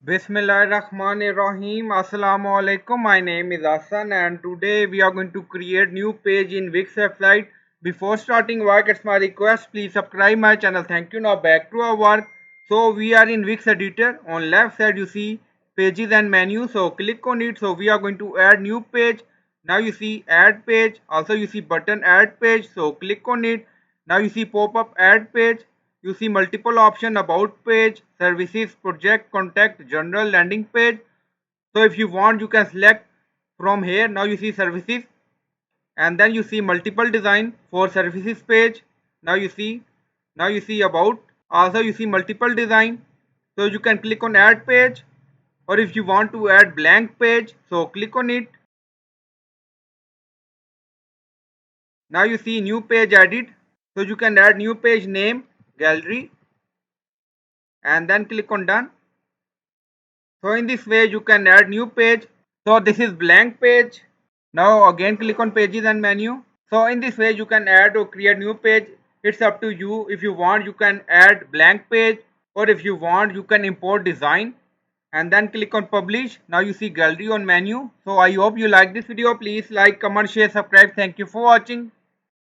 Bismillahirrahmanirrahim. Assalamu alaikum. My name is Hassan and today we are going to create new page in Wix website. Before starting work, it's my request, please subscribe my channel. Thank you. Now back to our work. So we are in Wix editor. On left side you see pages and menu. So click on it. So we are going to add new page. Now you see add page. Also you see button add page. So click on it. Now you see pop-up add page. You see multiple option about page, services, project, contact, general, landing page. So if you want you can select from here. Now you see services and then you see multiple design for services page. Now you see about. Also you see multiple design. So you can click on add page, or if you want to add blank page, so click on it. Now you see new page added. So you can add new page name, gallery, and then click on done. So in this way you can add new page. So this is blank page. Now again click on pages and menu. So in this way you can add or create new page. It's up to you. If you want you can add blank page, or if you want you can import design and then click on publish. Now you see gallery on menu. So I hope you like this video. Please like, comment, share, subscribe. Thank you for watching.